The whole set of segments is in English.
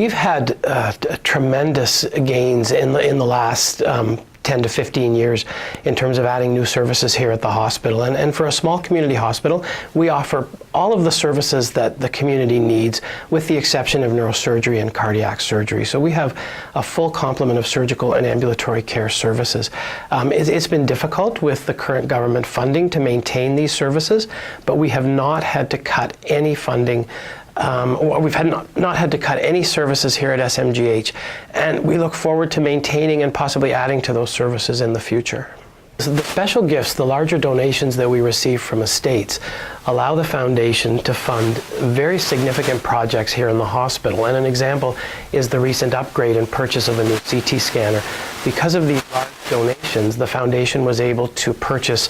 We've had tremendous gains in the last 10 to 15 years in terms of adding new services here at the hospital. And for a small community hospital, we offer all of the services that the community needs, with the exception of neurosurgery and cardiac surgery. So we have a full complement of surgical and ambulatory care services. It's been difficult with the current government funding to maintain these services, but we have not had to cut any funding. We've not had to cut any services here at SMGH, and we look forward to maintaining and possibly adding to those services in the future. The special gifts, the larger donations that we receive from estates, allow the foundation to fund very significant projects here in the hospital. And an example is the recent upgrade and purchase of a new CT scanner. Because of these large donations, the foundation was able to purchase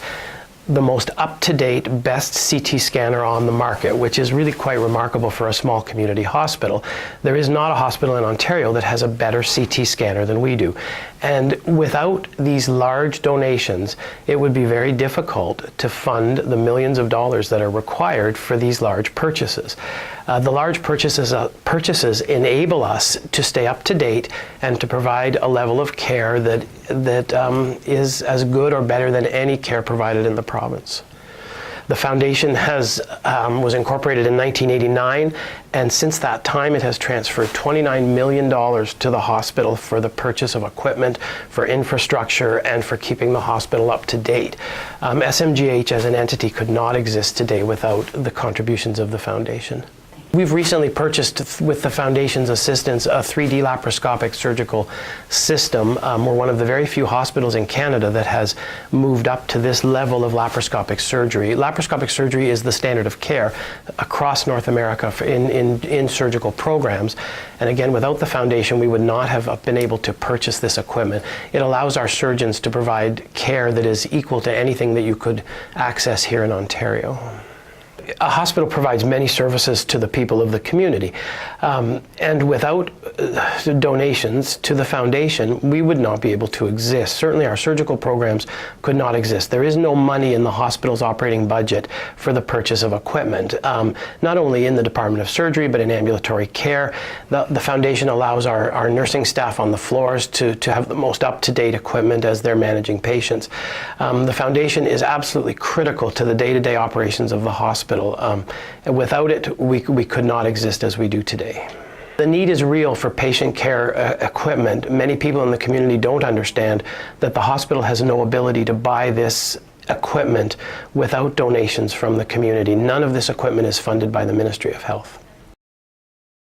the most up-to-date, best CT scanner on the market, which is really quite remarkable for a small community hospital. There is not a hospital in Ontario that has a better CT scanner than we do. And without these large donations, it would be very difficult to fund the millions of dollars that are required for these large purchases. The large purchases enable us to stay up to date and to provide a level of care that is as good or better than any care provided in the province. The foundation was incorporated in 1989, and since that time it has transferred $29 million to the hospital for the purchase of equipment, for infrastructure, and for keeping the hospital up to date. SMGH as an entity could not exist today without the contributions of the foundation. We've recently purchased, with the Foundation's assistance, a 3D laparoscopic surgical system. We're one of the very few hospitals in Canada that has moved up to this level of laparoscopic surgery. Laparoscopic surgery is the standard of care across North America in surgical programs. And again, without the Foundation, we would not have been able to purchase this equipment. It allows our surgeons to provide care that is equal to anything that you could access here in Ontario. A hospital provides many services to the people of the community, and without donations to the foundation, we would not be able to exist. Certainly our surgical programs could not exist. There is no money in the hospital's operating budget for the purchase of equipment, not only in the Department of Surgery, but in ambulatory care. The foundation allows our nursing staff on the floors to have the most up-to-date equipment as they're managing patients. The foundation is absolutely critical to the day-to-day operations of the hospital. And without it, we could not exist as we do today. The need is real for patient care equipment. Many people in the community don't understand that the hospital has no ability to buy this equipment without donations from the community. None of this equipment is funded by the Ministry of Health.